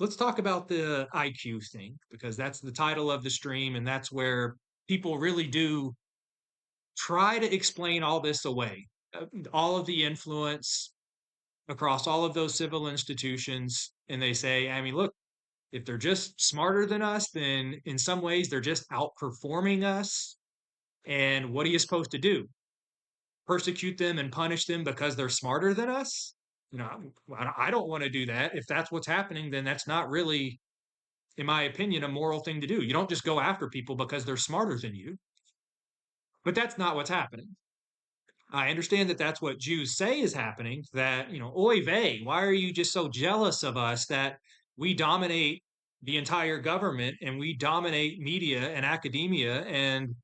let's talk about the IQ thing because that's the title of the stream, and that's where people really do try to explain all this away. All of the influence across all of those civil institutions. And they say, I mean, look, if they're just smarter than us, then in some ways they're just outperforming us. And what are you supposed to do? Persecute them and punish them because they're smarter than us? I don't want to do that. If that's what's happening, then that's not really, in my opinion, a moral thing to do. You don't just go after people because they're smarter than you. But that's not what's happening. I understand that that's what Jews say is happening, that, oy vey, why are you just so jealous of us that we dominate the entire government and we dominate media and academia and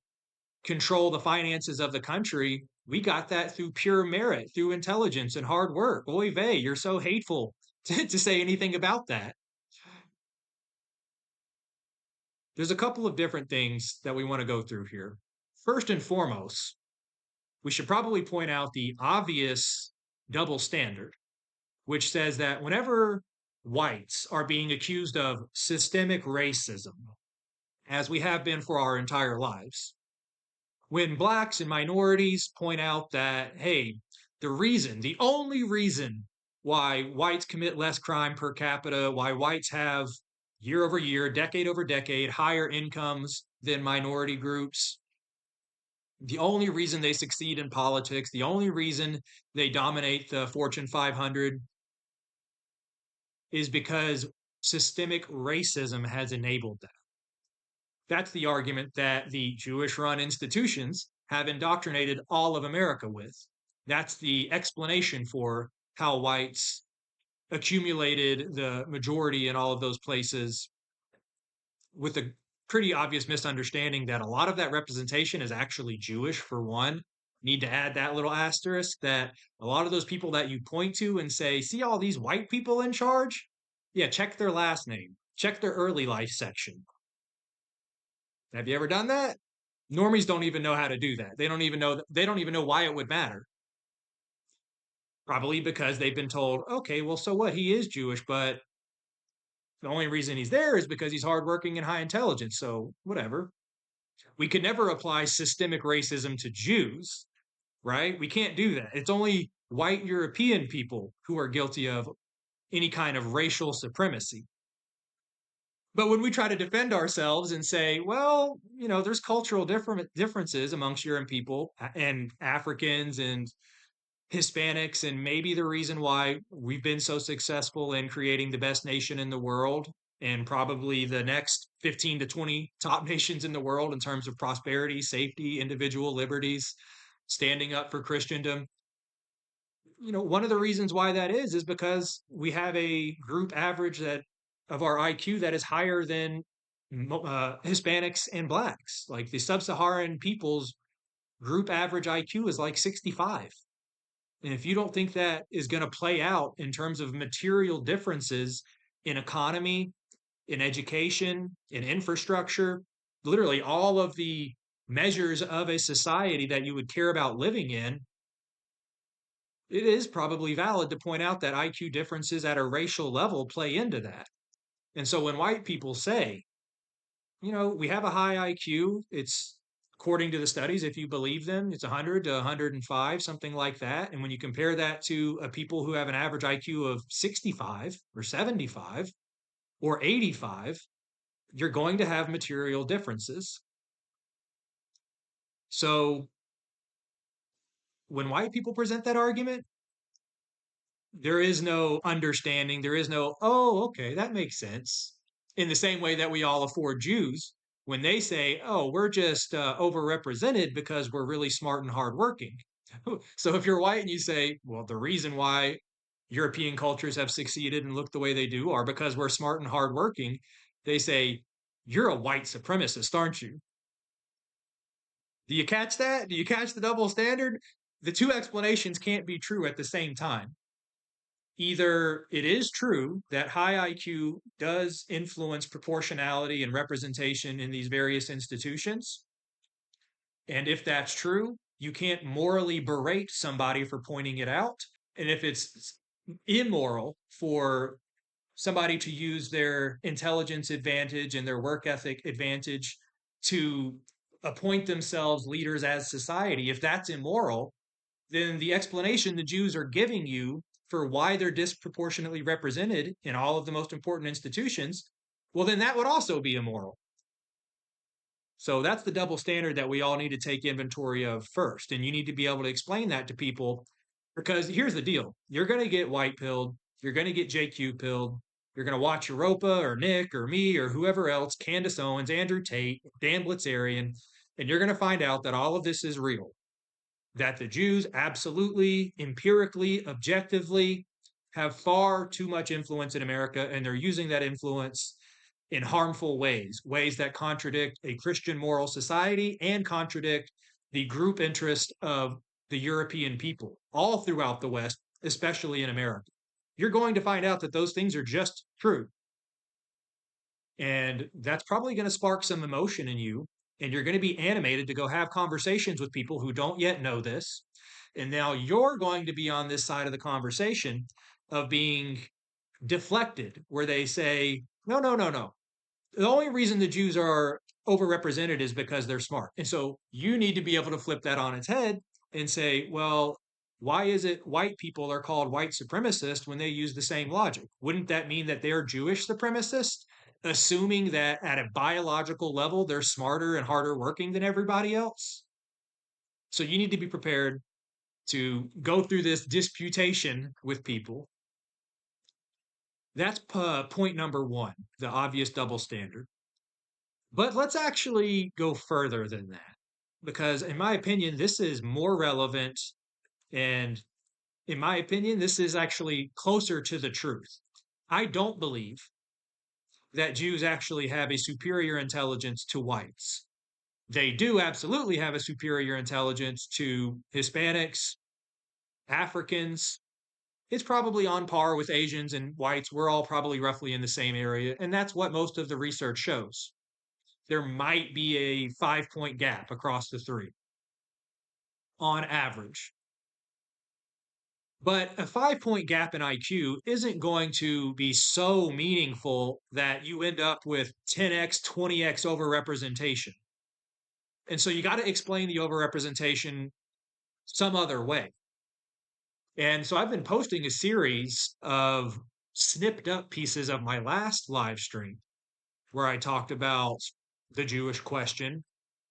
control the finances of the country? We got that through pure merit, through intelligence and hard work. Oy vey, you're so hateful to say anything about that. There's a couple of different things that we want to go through here. First and foremost, we should probably point out the obvious double standard, which says that whenever whites are being accused of systemic racism, as we have been for our entire lives, when blacks and minorities point out that, hey, the only reason why whites commit less crime per capita, why whites have year over year, decade over decade, higher incomes than minority groups, the only reason they succeed in politics, the only reason they dominate the Fortune 500 is because systemic racism has enabled that. That's the argument that the Jewish run institutions have indoctrinated all of America with. That's the explanation for how whites accumulated the majority in all of those places, with a pretty obvious misunderstanding that a lot of that representation is actually Jewish, for one. Need to add that little asterisk that a lot of those people that you point to and say, see all these white people in charge? Yeah, check their last name, check their early life section. Have you ever done that? Normies don't even know how to do that. They don't even know why it would matter. Probably because they've been told, okay, well, so what? He is Jewish, but the only reason he's there is because he's hardworking and high intelligence. So whatever. We could never apply systemic racism to Jews, right? We can't do that. It's only white European people who are guilty of any kind of racial supremacy. But when we try to defend ourselves and say, well, there's cultural differences amongst European people and Africans and Hispanics, and maybe the reason why we've been so successful in creating the best nation in the world and probably the next 15 to 20 top nations in the world in terms of prosperity, safety, individual liberties, standing up for Christendom. One of the reasons why that is because we have a group average that of our IQ that is higher than Hispanics and blacks. Like the sub-Saharan people's group average IQ is like 65. And if you don't think that is going to play out in terms of material differences in economy, in education, in infrastructure, literally all of the measures of a society that you would care about living in, it is probably valid to point out that IQ differences at a racial level play into that. And so when white people say, we have a high IQ, it's according to the studies, if you believe them, it's 100 to 105, something like that. And when you compare that to a people who have an average IQ of 65 or 75 or 85, you're going to have material differences. So when white people present that argument, there is no understanding. There is no, oh, okay, that makes sense. In the same way that we all afford Jews when they say, oh, we're just overrepresented because we're really smart and hardworking. So if you're white and you say, well, the reason why European cultures have succeeded and look the way they do are because we're smart and hardworking, they say, you're a white supremacist, aren't you? Do you catch that? Do you catch the double standard? The two explanations can't be true at the same time. Either it is true that high IQ does influence proportionality and representation in these various institutions. And if that's true, you can't morally berate somebody for pointing it out. And if it's immoral for somebody to use their intelligence advantage and their work ethic advantage to appoint themselves leaders as society, if that's immoral, then the explanation the Jews are giving you for why they're disproportionately represented in all of the most important institutions, well, then that would also be immoral. So that's the double standard that we all need to take inventory of first. And you need to be able to explain that to people because here's the deal. You're going to get white pilled. You're going to get JQ pilled. You're going to watch Europa or Nick or me or whoever else, Candace Owens, Andrew Tate, Dan Blitzerian, and you're going to find out that all of this is real. That the Jews absolutely, empirically, objectively have far too much influence in America, and they're using that influence in harmful ways, ways that contradict a Christian moral society and contradict the group interest of the European people all throughout the West, especially in America. You're going to find out that those things are just true. And that's probably going to spark some emotion in you. And you're going to be animated to go have conversations with people who don't yet know this. And now you're going to be on this side of the conversation of being deflected, where they say, no, no, no, no. The only reason the Jews are overrepresented is because they're smart. And so you need to be able to flip that on its head and say, well, why is it white people are called white supremacists when they use the same logic? Wouldn't that mean that they're Jewish supremacists, assuming that at a biological level they're smarter and harder working than everybody else? So you need to be prepared to go through this disputation with people. That's point number one, the obvious double standard. But let's actually go further than that, because in my opinion, this is more relevant. And in my opinion, this is actually closer to the truth. I don't believe that Jews actually have a superior intelligence to whites. They do absolutely have a superior intelligence to Hispanics, Africans. It's probably on par with Asians and whites. We're all probably roughly in the same area. And that's what most of the research shows. There might be a 5 point gap across the three on average. But a 5 point gap in IQ isn't going to be so meaningful that you end up with 10x, 20x overrepresentation. And so you got to explain the overrepresentation some other way. And so I've been posting a series of snipped up pieces of my last live stream where I talked about the Jewish question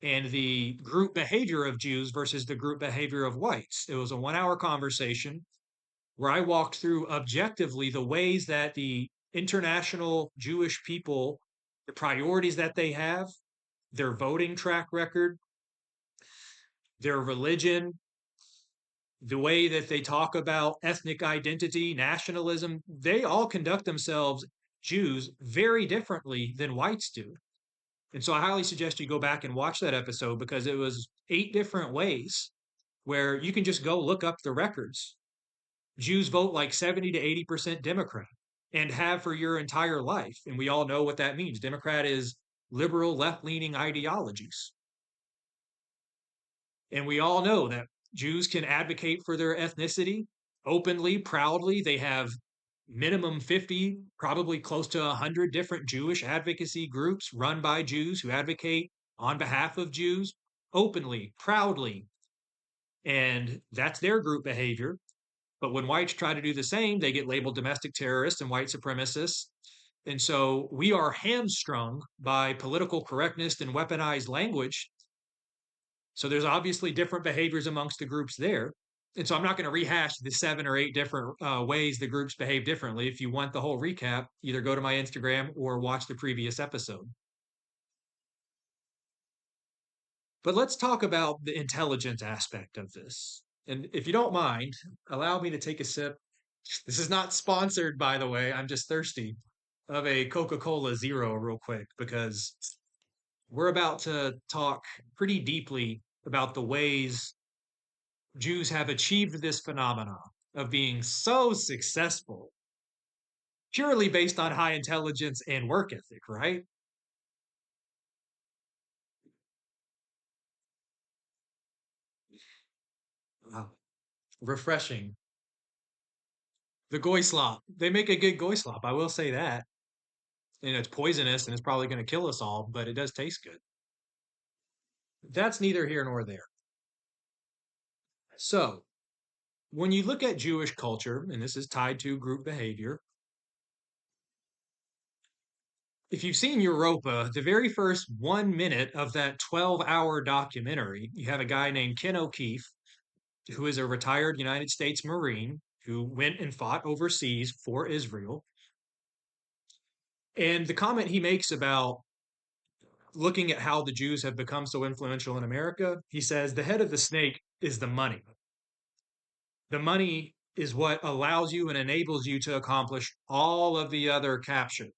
and the group behavior of Jews versus the group behavior of whites. It was a 1 hour conversation where I walked through objectively the ways that the international Jewish people, the priorities that they have, their voting track record, their religion, the way that they talk about ethnic identity, nationalism, they all conduct themselves, Jews, very differently than whites do. And so I highly suggest you go back and watch that episode because it was 8 different ways where you can just go look up the records. Jews vote like 70 to 80% Democrat and have for your entire life. And we all know what that means. Democrat is liberal, left leaning ideologies. And we all know that Jews can advocate for their ethnicity openly, proudly. They have minimum 50, probably close to 100 different Jewish advocacy groups run by Jews who advocate on behalf of Jews openly, proudly. And that's their group behavior. But when whites try to do the same, they get labeled domestic terrorists and white supremacists. And so we are hamstrung by political correctness and weaponized language. So there's obviously different behaviors amongst the groups there. And so I'm not going to rehash the 7 or 8 different ways the groups behave differently. If you want the whole recap, either go to my Instagram or watch the previous episode. But let's talk about the intelligence aspect of this. And if you don't mind, allow me to take a sip. This is not sponsored, by the way. I'm just thirsty of a Coca Cola Zero real quick because we're about to talk pretty deeply about the ways Jews have achieved this phenomenon of being so successful purely based on high intelligence and work ethic, right? Wow. Refreshing. The goy slop. They make a good goy slop. I will say that. And it's poisonous and it's probably going to kill us all, but it does taste good. That's neither here nor there. So, when you look at Jewish culture, and this is tied to group behavior, if you've seen Europa, the very first 1 minute of that 12-hour documentary, you have a guy named Ken O'Keefe, who is a retired United States Marine who went and fought overseas for Israel. And the comment he makes about looking at how the Jews have become so influential in America, he says, the head of the snake is the money. The money is what allows you and enables you to accomplish all of the other capture.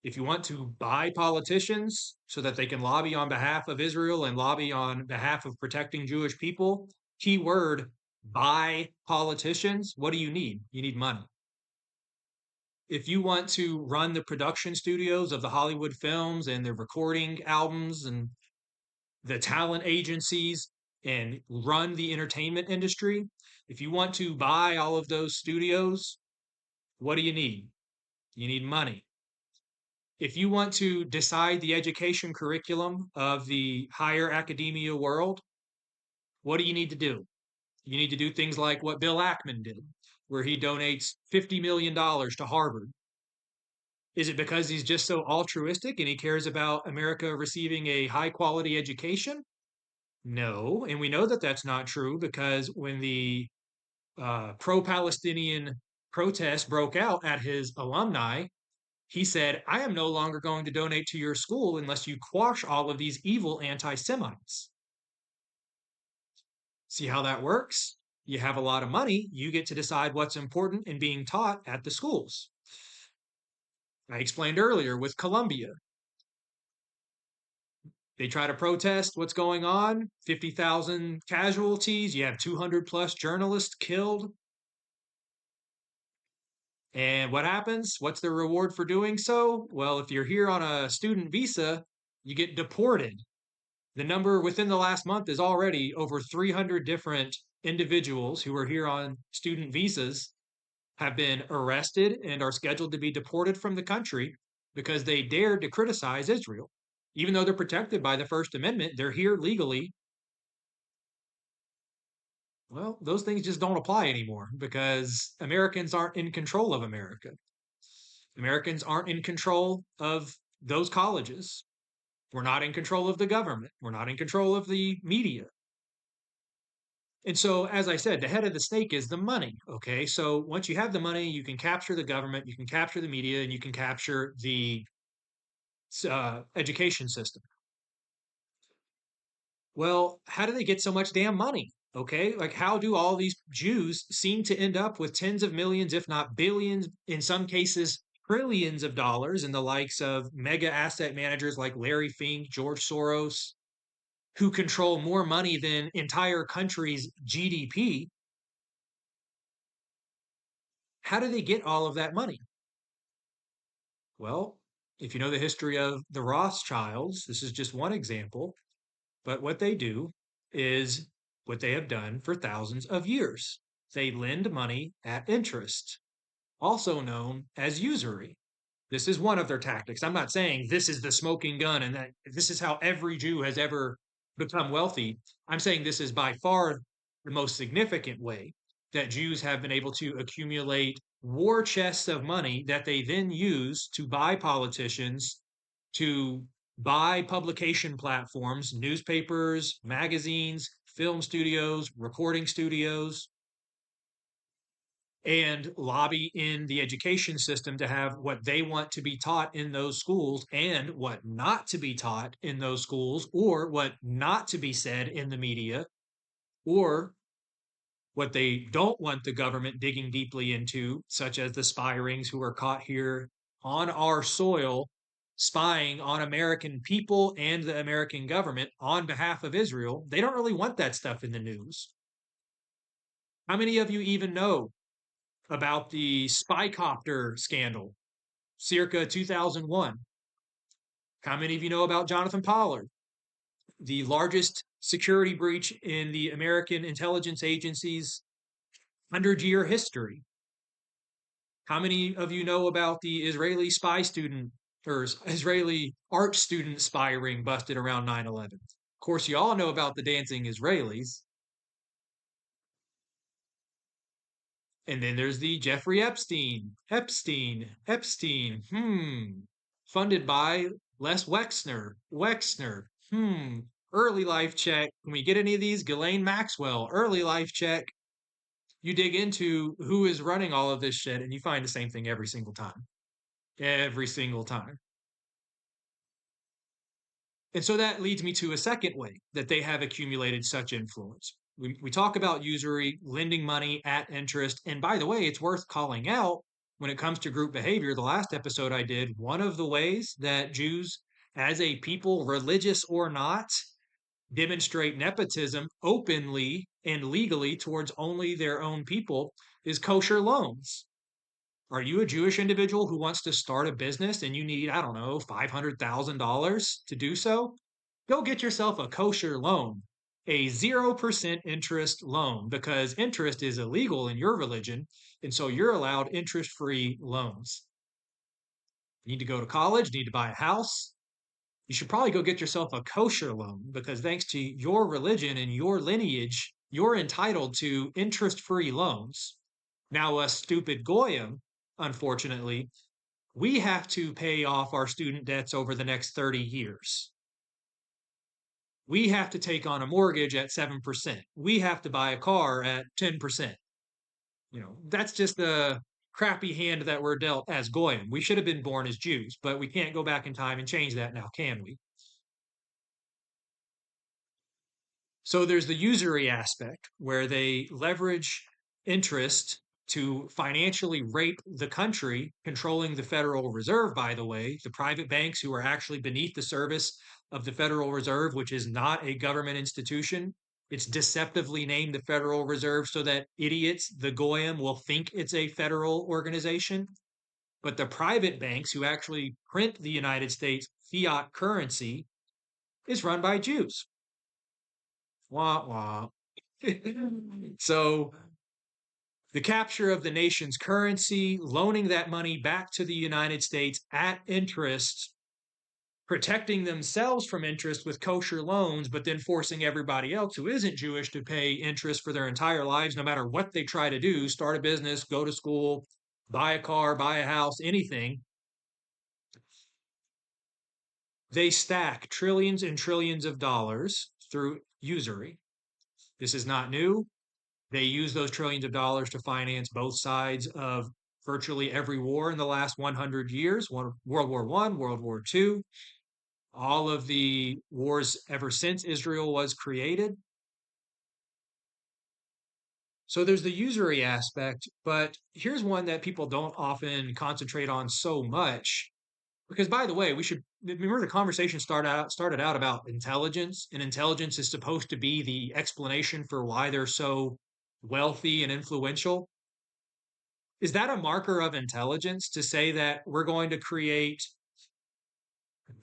If you want to buy politicians so that they can lobby on behalf of Israel and lobby on behalf of protecting Jewish people, keyword, buy politicians, what do you need? You need money. If you want to run the production studios of the Hollywood films and the recording albums and the talent agencies and run the entertainment industry, if you want to buy all of those studios, what do you need? You need money. If you want to decide the education curriculum of the higher academia world, what do you need to do? You need to do things like what Bill Ackman did, where he donates $50 million to Harvard. Is it because he's just so altruistic and he cares about America receiving a high quality education? No. And we know that that's not true because when the pro Palestinian protests broke out at his alumni, he said, I am no longer going to donate to your school unless you quash all of these evil anti Semites. See how that works? You have a lot of money, you get to decide what's important in being taught at the schools. I explained earlier with Columbia. They try to protest what's going on, 50,000 casualties, you have 200 plus journalists killed. And what happens? What's the reward for doing so? Well, if you're here on a student visa, you get deported. The number within the last month is already over 300 different individuals who are here on student visas have been arrested and are scheduled to be deported from the country because they dared to criticize Israel. Even though they're protected by the First Amendment, they're here legally. Well, those things just don't apply anymore because Americans aren't in control of America. Americans aren't in control of those colleges. We're not in control of the government. We're not in control of the media. And so, as I said, the head of the snake is the money. Okay. So once you have the money, you can capture the government, you can capture the media, and you can capture the education system. Well, how do they get so much damn money? Okay. Like, how do all these Jews seem to end up with tens of millions, if not billions, in some cases, trillions of dollars in the likes of mega asset managers like Larry Fink, George Soros, who control more money than entire countries' GDP? How do they get all of that money? Well, if you know the history of the Rothschilds, this is just one example, but what they do is what they have done for thousands of years. They lend money at interest, also known as usury. This is one of their tactics. I'm not saying this is the smoking gun and that this is how every Jew has ever become wealthy. I'm saying this is by far the most significant way that Jews have been able to accumulate war chests of money that they then use to buy politicians, to buy publication platforms, newspapers, magazines, film studios, recording studios, and lobby in the education system to have what they want to be taught in those schools and what not to be taught in those schools, or what not to be said in the media, or what they don't want the government digging deeply into, such as the spy rings who are caught here on our soil spying on American people and the American government on behalf of Israel. They don't really want that stuff in the news. How many of you even know about the spycopter scandal circa 2001? How many of you know about Jonathan Pollard, the largest security breach in the American intelligence agency's 100-year history? How many of you know about the Israeli spy student or Israeli art student spy ring busted around 9/11? Of course, you all know about the dancing Israelis. And then there's the Jeffrey Epstein. Epstein. Funded by Les Wexner. Early life check. Can we get any of these? Ghislaine Maxwell. Early life check. You dig into who is running all of this shit, and you find the same thing every single time. Every single time. And so that leads me to a second way that they have accumulated such influence. We talk about usury, lending money at interest. And by the way, it's worth calling out when it comes to group behavior. The last episode I did, one of the ways that Jews, as a people, religious or not, demonstrate nepotism openly and legally towards only their own people is kosher loans. Are you a Jewish individual who wants to start a business and you need, I don't know, $500,000 to do so? Go get yourself a kosher loan, a 0% interest loan, because interest is illegal in your religion. And so you're allowed interest free loans. You need to go to college, need to buy a house. You should probably go get yourself a kosher loan because thanks to your religion and your lineage, you're entitled to interest free loans. Now, us stupid Goyim, unfortunately, we have to pay off our student debts over the next 30 years. We have to take on a mortgage at 7%. We have to buy a car at 10%. That's just the crappy hand that we're dealt as Goyim. We should have been born as Jews, but we can't go back in time and change that now, can we? So there's the usury aspect where they leverage interest to financially rape the country, controlling the Federal Reserve, by the way, the private banks who are actually beneath the service of the Federal Reserve, which is not a government institution. It's deceptively named the Federal Reserve so that idiots, the Goyim, will think it's a federal organization. But the private banks who actually print the United States fiat currency is run by Jews. Wah, wah. So the capture of the nation's currency, loaning that money back to the United States at interest, protecting themselves from interest with kosher loans, but then forcing everybody else who isn't Jewish to pay interest for their entire lives, no matter what they try to do, start a business, go to school, buy a car, buy a house, anything. They stack trillions and trillions of dollars through usury. This is not new. They use those trillions of dollars to finance both sides of virtually every war in the last 100 years, World War I, World War II, all of the wars ever since Israel was created. So there's the usury aspect, but here's one that people don't often concentrate on so much. Because by the way, we should remember the conversation started out about intelligence, and intelligence is supposed to be the explanation for why they're so wealthy and influential. Is that a marker of intelligence to say that we're going to create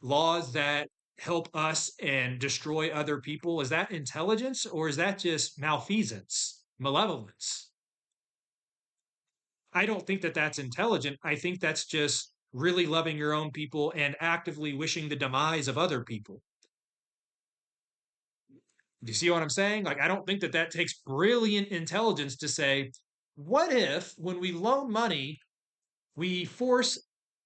laws that help us and destroy other people? Is that intelligence or is that just malfeasance, malevolence? I don't think that that's intelligent. I think that's just really loving your own people and actively wishing the demise of other people. Do you see what I'm saying? Like, I don't think that that takes brilliant intelligence to say, what if when we loan money, we force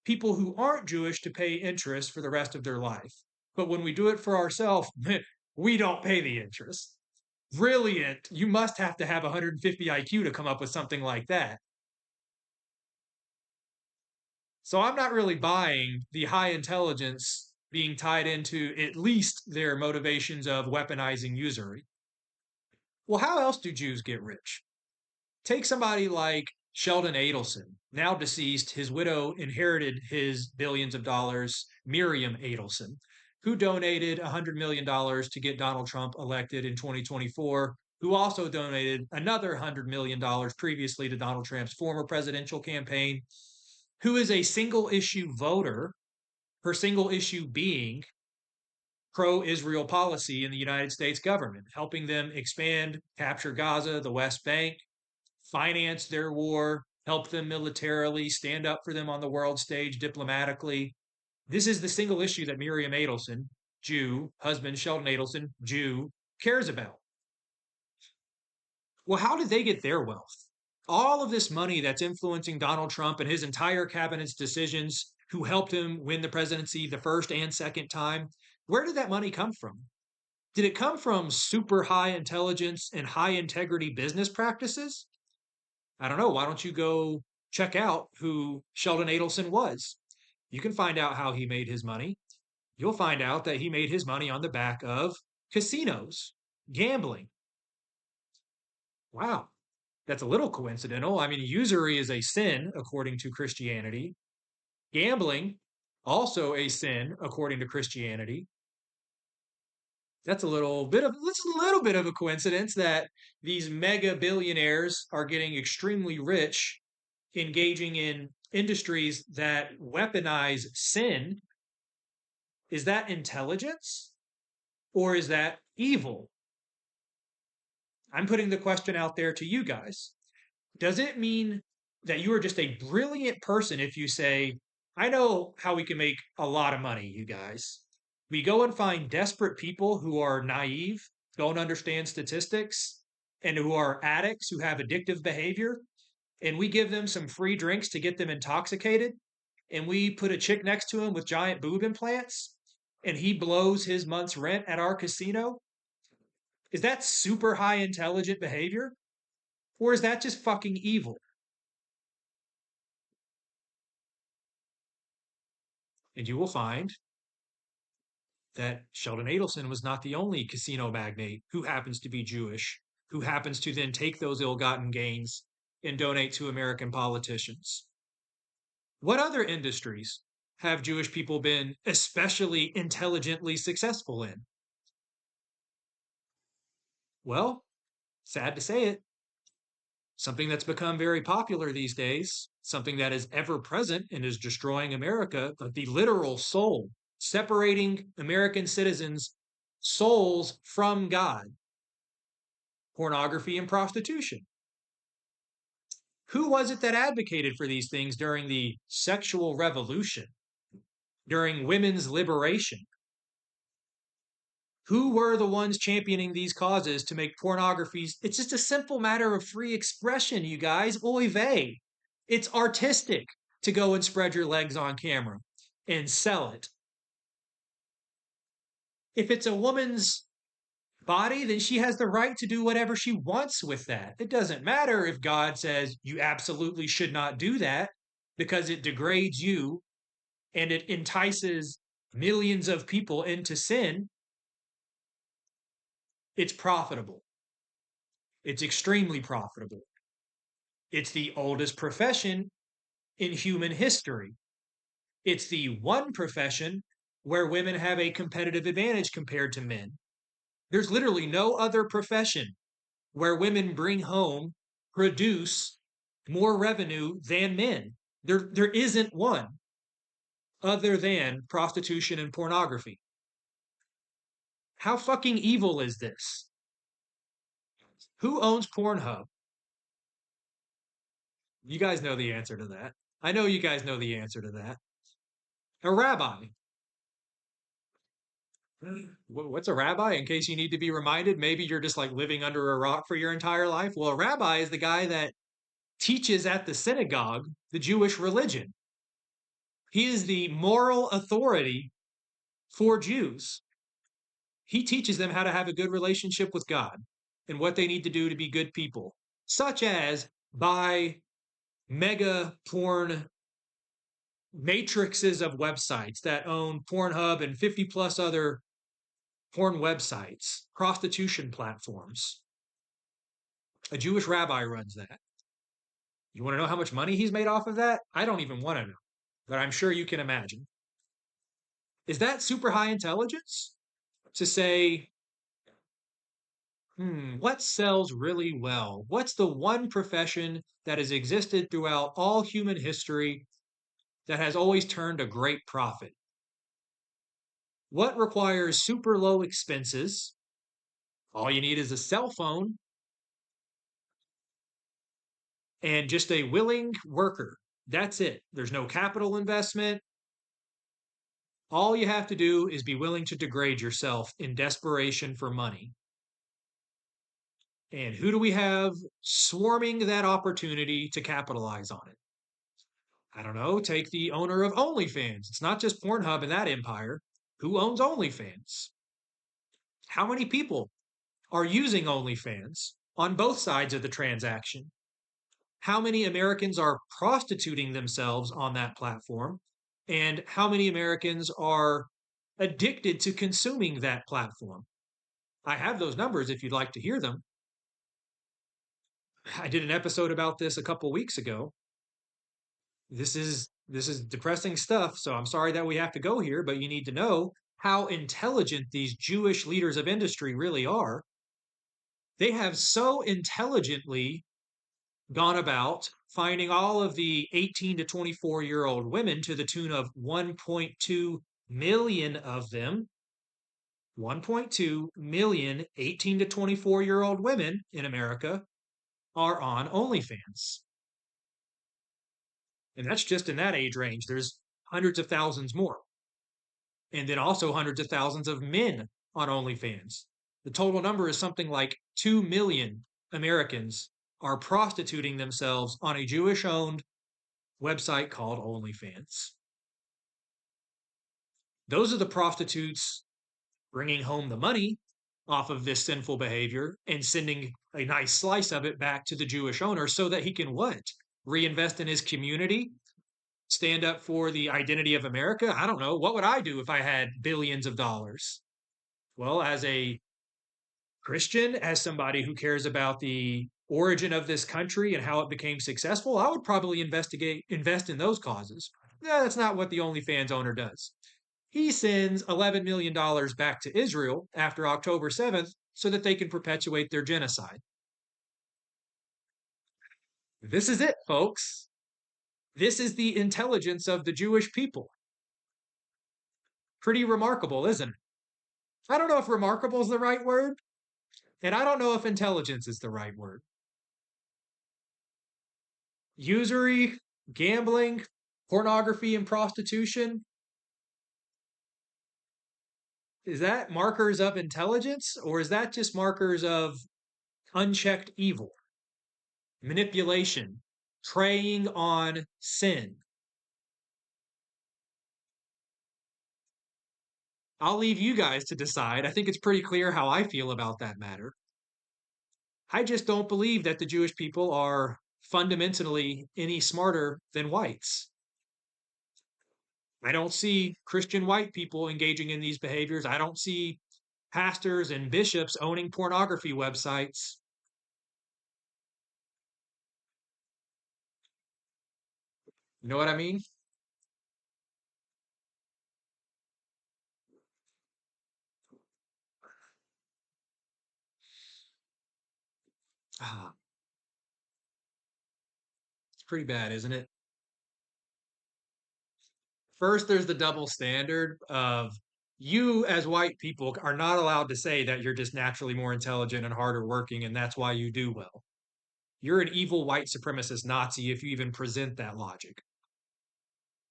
people who aren't Jewish to pay interest for the rest of their life? But when we do it for ourselves, we don't pay the interest. Brilliant. You must have to have 150 IQ to come up with something like that. So I'm not really buying the high intelligence being tied into at least their motivations of weaponizing usury. Well, how else do Jews get rich? Take somebody like Sheldon Adelson, now deceased. His widow inherited his billions of dollars, Miriam Adelson, who donated $100 million to get Donald Trump elected in 2024, who also donated another $100 million previously to Donald Trump's former presidential campaign, who is a single issue voter, her single issue being pro-Israel policy in the United States government, helping them expand, capture Gaza, the West Bank, finance their war, help them militarily, stand up for them on the world stage diplomatically. This is the single issue that Miriam Adelson, Jew, husband Sheldon Adelson, Jew, cares about. Well, how did they get their wealth? All of this money that's influencing Donald Trump and his entire cabinet's decisions, who helped him win the presidency the first and second time, where did that money come from? Did it come from super high intelligence and high integrity business practices? I don't know. Why don't you go check out who Sheldon Adelson was? You can find out how he made his money. You'll find out that he made his money on the back of casinos, gambling. Wow, that's a little coincidental. I mean, usury is a sin according to Christianity. Gambling, also a sin according to Christianity. That's a little bit of a coincidence that these mega billionaires are getting extremely rich, engaging in industries that weaponize sin. Is that intelligence or is that evil? I'm putting the question out there to you guys. Does it mean that you are just a brilliant person if you say, I know how we can make a lot of money, you guys? We go and find desperate people who are naive, don't understand statistics, and who are addicts who have addictive behavior, and we give them some free drinks to get them intoxicated, and we put a chick next to him with giant boob implants, and he blows his month's rent at our casino. Is that super high intelligent behavior? Or is that just fucking evil? And you will find that Sheldon Adelson was not the only casino magnate who happens to be Jewish, who happens to then take those ill gotten gains and donate to American politicians. What other industries have Jewish people been especially intelligently successful in? Well, sad to say it, something that's become very popular these days, something that is ever present and is destroying America, but the literal soul, separating American citizens' souls from God, pornography and prostitution. Who was it that advocated for these things during the sexual revolution, during women's liberation? Who were the ones championing these causes to make pornography? It's just a simple matter of free expression, you guys. Oy vey. It's artistic to go and spread your legs on camera and sell it. If it's a woman's body, then she has the right to do whatever she wants with that. It doesn't matter if God says you absolutely should not do that because it degrades you and it entices millions of people into sin. It's profitable. It's extremely profitable. It's the oldest profession in human history. It's the one profession where women have a competitive advantage compared to men. There's literally no other profession where women bring home, produce more revenue than men. There isn't one other than prostitution and pornography. How fucking evil is this? Who owns Pornhub? You guys know the answer to that. I know you guys know the answer to that. A rabbi. What's a rabbi? In case you need to be reminded, maybe you're just like living under a rock for your entire life. Well, a rabbi is the guy that teaches at the synagogue the Jewish religion. He is the moral authority for Jews. He teaches them how to have a good relationship with God and what they need to do to be good people, such as buy mega porn matrices of websites that own Pornhub and 50 plus other porn websites, prostitution platforms. A Jewish rabbi runs that. You want to know how much money he's made off of that? I don't even want to know, but I'm sure you can imagine. Is that super high intelligence? To say, what sells really well? What's the one profession that has existed throughout all human history that has always turned a great profit? What requires super low expenses? All you need is a cell phone and just a willing worker. That's it. There's no capital investment. All you have to do is be willing to degrade yourself in desperation for money. And who do we have swarming that opportunity to capitalize on it? I don't know. Take the owner of OnlyFans. It's not just Pornhub and that empire. Who owns OnlyFans? How many people are using OnlyFans on both sides of the transaction? How many Americans are prostituting themselves on that platform? And how many Americans are addicted to consuming that platform? I have those numbers if you'd like to hear them. I did an episode about this a couple weeks ago. This is depressing stuff, so I'm sorry that we have to go here, but you need to know how intelligent these Jewish leaders of industry really are. They have so intelligently gone about finding all of the 18 to 24-year-old women to the tune of 1.2 million of them. 1.2 million 18 to 24-year-old women in America are on OnlyFans. And that's just in that age range. There's hundreds of thousands more. And then also hundreds of thousands of men on OnlyFans. The total number is something like 2 million Americans are prostituting themselves on a Jewish-owned website called OnlyFans. Those are the prostitutes bringing home the money off of this sinful behavior and sending a nice slice of it back to the Jewish owner so that he can what? Reinvest in his community? Stand up for the identity of America? I don't know. What would I do if I had billions of dollars? Well, as a Christian, as somebody who cares about the origin of this country and how it became successful, I would probably invest in those causes. Yeah, that's not what the OnlyFans owner does. He sends $11 million back to Israel after October 7th so that they can perpetuate their genocide. This is it, folks. This is the intelligence of the Jewish people. Pretty remarkable, isn't it? I don't know if remarkable is the right word, and I don't know if intelligence is the right word. Usury, gambling, pornography, and prostitution. Is that markers of intelligence, or is that just markers of unchecked evil, manipulation, preying on sin? I'll leave you guys to decide. I think it's pretty clear how I feel about that matter. I just don't believe that the Jewish people are fundamentally any smarter than whites. I don't see Christian white people engaging in these behaviors. I don't see pastors and bishops owning pornography websites. You know what I mean? Ah, it's pretty bad, isn't it? First, there's the double standard of you as white people are not allowed to say that you're just naturally more intelligent and harder working, and that's why you do well. You're an evil white supremacist Nazi if you even present that logic.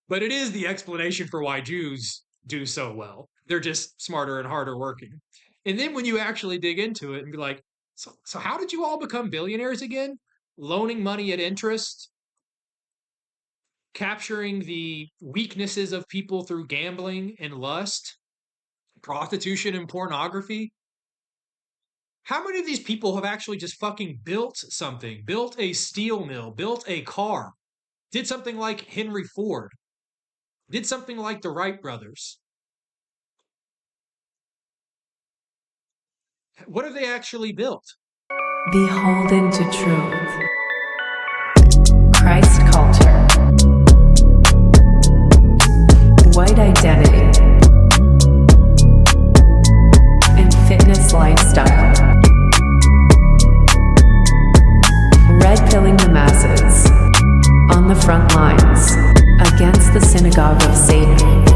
But it is the explanation for why Jews do so well. They're just smarter and harder working. And then when you actually dig into it and be like, so how did you all become billionaires again? Loaning money at interest, capturing the weaknesses of people through gambling and lust, prostitution and pornography. How many of these people have actually just fucking built something, built a steel mill, built a car, did something like Henry Ford, did something like the Wright brothers? What have they actually built? Beholden to Truth. Christ culture. White identity. And fitness lifestyle. Red pilling the masses. On the front lines. Against the synagogue of Satan.